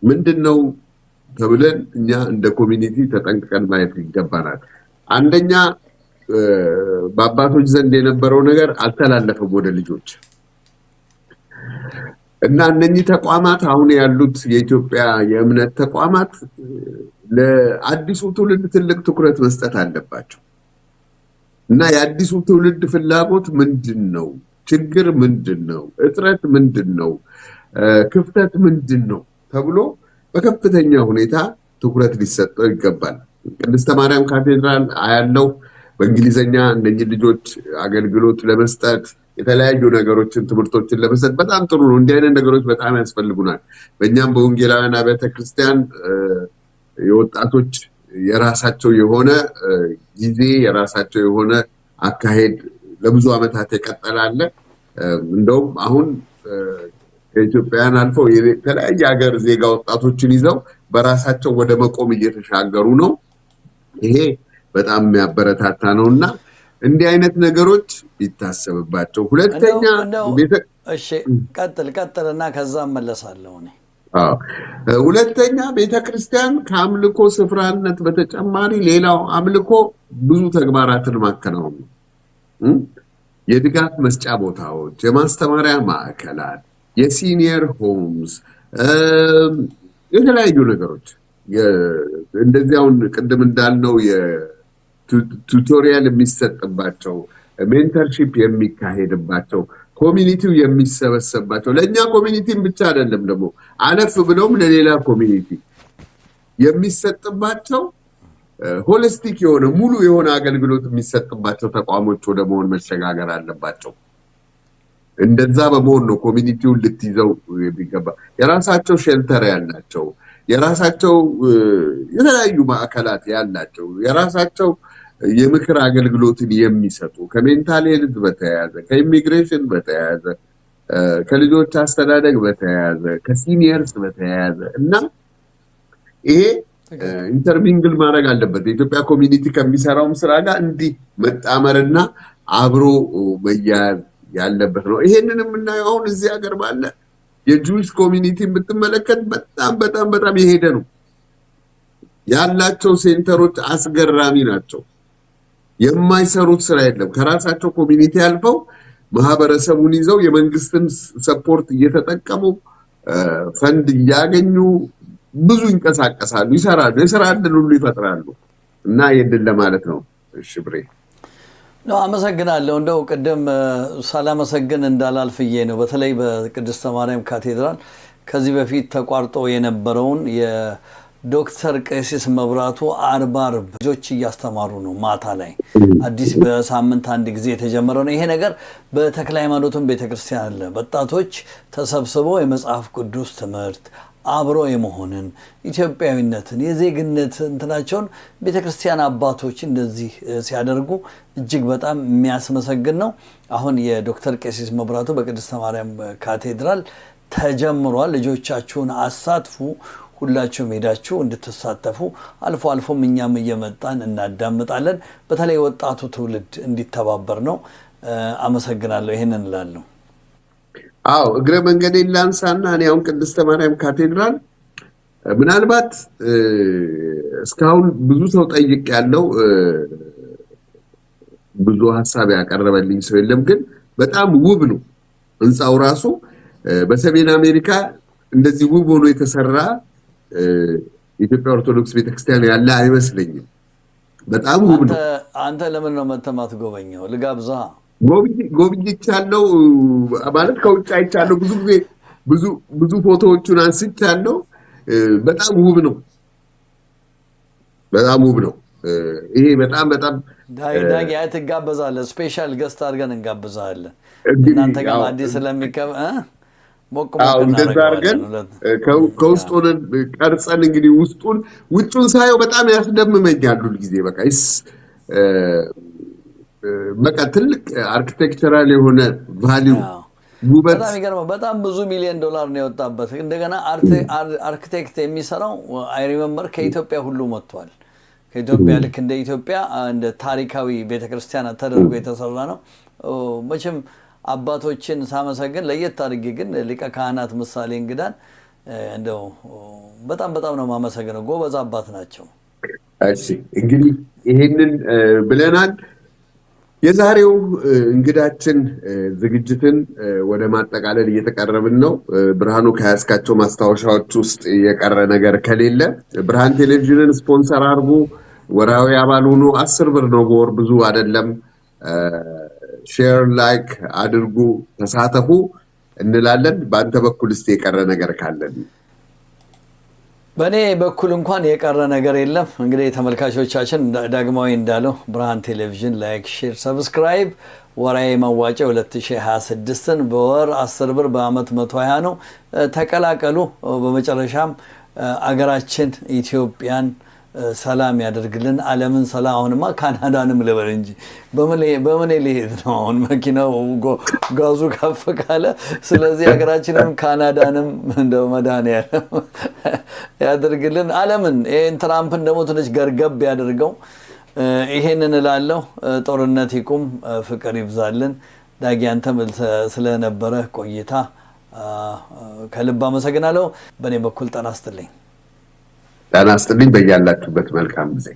ምንድነው ተብለን እኛ እንደ ኮሚኒቲ ተጠንቅቀን ማየት ይገባናል አንደኛ በአባቶች ዘንድ የነበረው ነገር አልተላለፈም ወደ ልጆች እና እነኚህ ተቋማት አሁን ያሉት የኢትዮጵያ የእምነት ተቋማት ለአዲሱ ትውልድ ትልቅ ትኩረት መስጠት አለባቸው እና የአዲሱ ትውልድ ፍላጎት ምንድነው ችግር ምንድነው እጥረት ምንድነው ክፍተት ምንድነው ተብሎ በከፍተኛ ሁኔታ ትኩረት ሊሰጠው ይገባል ቅድስተ ማርያም ካቴድራል አያለው በእንግሊዘኛ እነኚህ ልጆች አገልግሎት ለመስጠት የተለያዩ ነገሮችን ትምህርቶችን ለመስጠት በጣም ጥሩ ነው እንዲህ አይነት ነገሮች በጣም ያስፈልጉናል በእኛም በወንጌላውያን አብያተ ክርስቲያን የወጣቶች የራሳቸው የሆነ ጊዜ የራሳቸው የሆነ አካሄድ ለብዙ አመታት የቀጠላለ እንደውም አሁን ከኢትዮጵያውያን አልፈው የተለያየ ሀገር ዜጋ ወጣቶችን ይዘው በራሳቸው ወደ መቆም እየተሻገሩ ነው ይሄ በጣም የሚያበረታታ ነውና እንዲህ አይነት ነገሮች ይታሰብባቸው ሁለተኛ እሺ ቀጥልና ከዛ መለሳለሁ እኔ ሁለተኛ ቤተክርስቲያን ከአምልኮ ስፍራነት በተጨማሪ ሌላው አምልኮ ብዙ ተግባራትን ማከናወን የድጋፍ መስጫ ቦታዎች የማስተማሪያ ማዕከላት የሲኒየር ሆምስ የተለያዩ ነገሮች እንደዚያውን ቅድም እንዳልነው የቱቶሪያል የሚሰጥባቸው ሜንተርሺፕ የሚካሄድባቸው ኮሚኒቲው የሚሰበሰባቸው ለኛ ኮሚኒቲም ብቻ አይደለም ደግሞ አለፍ ብለውም ለሌላ ኮሚኒቲ የሚሰጥባቸው ሆሊስቲክ የሆነ ሙሉ የሆነ አገልግሎት የሚሰጥባቸው ተቋሞች ወደ መሆን መሸጋገር አለባቸው። እንደዛ በመሆን ነው ኮሚኒቲውን ልትይዘው የሚገባ። የራሳቸው ሼልተር ያላቸው የራሳቸው የተለያዩ ማዕከላት ያላቸው የራሳቸው የምክር አገልግሎትን የሚሰጡ ከሜንታል ሄልዝ በተያያዘ ከኢሚግሬሽን በተያያዘ ከልጆች አስተዳደግ በተያያዘ ከሲኒየርስ በተያያዘ እና ይሄ ኢንተርሚንግል ማድረግ አለበት። የኢትዮጵያ ኮሚኒቲ ከሚሰራው ስራ ጋር እንዲህ መጣመርና አብሮ መያያዝ ያለበት ነው። ይሄንንም እናየው አሁን እዚህ ሀገር ባለ የጁዊሽ ኮሚኒቲ ብትመለከት በጣም የሄደ ነው ያላቸው ሴንተሮች አስገራሚ ናቸው። የማይሰሩት ስራ የለም። ከራሳቸው ኮሚኒቲ አልፈው ማህበረሰቡን ይዘው የመንግስትን ሰፖርት እየተጠቀሙ ፈንድ እያገኙ ብዙ ይንቀሳቀሳሉ፣ ይሰራሉ፣ የስራ ዕድል ሁሉ ይፈጥራሉ እና ይሄን ለማለት ነው። እሺ ብሬ ነው አመሰግናለሁ። እንደው ቀደም ሳላመሰግን እንዳላልፍዬ ነው። በተለይ በቅድስተ ማርያም ካቴድራል ከዚህ በፊት ተቋርጦ የነበረውን የዶክተር ቀሲስ መብራቱ 40 ልጆች እያስተማሩ ነው። ማታ ላይ አዲስ በሳምንት አንድ ጊዜ የተጀመረ ነው። ይሄ ነገር በተክለ ሃይማኖትም ቤተክርስቲያን አለ። ወጣቶች ተሰብስበው የመጽሐፍ ቅዱስ ትምህርት አብሮ የመሆንን ኢትዮጵያዊነትን የዜግነት እንትናቸውን ቤተክርስቲያን አባቶች እንደዚህ ሲያደርጉ እጅግ በጣም የሚያስመሰግን ነው። አሁን የዶክተር ቀሲስ መብራቱ በቅድስተ ማርያም ካቴድራል ተጀምሯል። ልጆቻችሁን አሳትፉ፣ ሁላችሁም ሄዳችሁ እንድትሳተፉ አልፎ አልፎም እኛም እየመጣን እናዳምጣለን። በተለይ ወጣቱ ትውልድ እንዲተባበር ነው። አመሰግናለሁ። ይሄንን እላለሁ። አው እግረ መንገዴን ላንሳና እኔ አሁን ቅድስተ ማርያም ካቴድራል ምናልባት እስካሁን ብዙ ሰው ጠይቅ ያለው ብዙ ሐሳብ ያቀረበልኝ ሰው የለም፣ ግን በጣም ውብ ነው ህንጻው ራሱ። በሰሜን አሜሪካ እንደዚህ ውብ ሆኖ የተሰራ ኢትዮጵያ ኦርቶዶክስ ቤተክርስቲያን ያለ አይመስለኝም። በጣም ውብ ነው። አንተ ለምን ነው መተማት ጎበኘው? ልጋብዛ ጎብኝቻለሁ ማለት ከውጭ አይቻለሁ። ብዙ ፎቶዎቹን አንስቻለሁ። በጣም ውብ ነው። ይሄ በጣም ዳጊ ትጋበዛለህ። ስፔሻል ገስት አድርገን እንጋብዛለን። እናንተ ጋር አዲስ ስለሚከብ ሞቅ እንደዛ አድርገን ከውስጥ ሆነን ቀርጸን እንግዲህ ውጩን ሳየው በጣም ያስደምመኛል ሁሉ ጊዜ። በቃ ትልቅ አርኪቴክቸራል የሆነ ቫልዩ ውበት በጣም ይገርማል። በጣም ብዙ ሚሊዮን ዶላር ነው የወጣበት። እንደገና አርኪቴክት የሚሰራው አይ ሪሜምበር ከኢትዮጵያ ሁሉ መጥቷል። ከኢትዮጵያ ልክ እንደ ኢትዮጵያ እንደ ታሪካዊ ቤተክርስቲያን ተደርጎ የተሰራ ነው። መቼም አባቶችን ሳመሰግን ለየት አድርጌ ግን ሊቀ ካህናት ምሳሌ እንግዳን እንደው በጣም ነው ማመሰግነው። ጎበዝ አባት ናቸው። እሺ እንግዲህ ይሄንን ብለናል። የዛሬው እንግዳችን ዝግጅትን ወደ ማጠቃለል እየተቀረብን ነው። ብርሃኑ ከያስካቸው ማስታወሻዎች ውስጥ የቀረ ነገር ከሌለ ብርሃን ቴሌቪዥንን ስፖንሰር አድርጉ። ወራዊ አባል ሆኖ 10 ብር ነው፣ በወር ብዙ አይደለም። ሼር ላይክ አድርጉ፣ ተሳተፉ እንላለን። በአንተ በኩል እስቲ የቀረ ነገር ካለን? በእኔ በኩል እንኳን የቀረ ነገር የለም። እንግዲህ ተመልካቾቻችን ዳግማዊ እንዳለው ብርሃን ቴሌቪዥን ላይክ፣ ሼር፣ ሰብስክራይብ። ወራዊ መዋጮ 2026ን በወር 10 ብር በአመት 120 ነው። ተቀላቀሉ። በመጨረሻም አገራችን ኢትዮጵያን ሰላም ያደርግልን፣ ዓለምን ሰላም። አሁንማ ካናዳንም ልበል እንጂ በምን ሊሄድ ነው አሁን መኪናው ጋዙ ከፍ ካለ። ስለዚህ ሀገራችንም ካናዳንም እንደው መድኃኒዓለም ያደርግልን፣ ዓለምን ይሄን ትራምፕን ደግሞ ትንሽ ገርገብ ያደርገው። ይሄንን እላለሁ። ጦርነት ይቁም፣ ፍቅር ይብዛልን። ዳጊ አንተም ስለነበረ ቆይታ ከልብ አመሰግናለሁ። በእኔ በኩል ጤና ይስጥልኝ። በያላችሁበት መልካም ጊዜ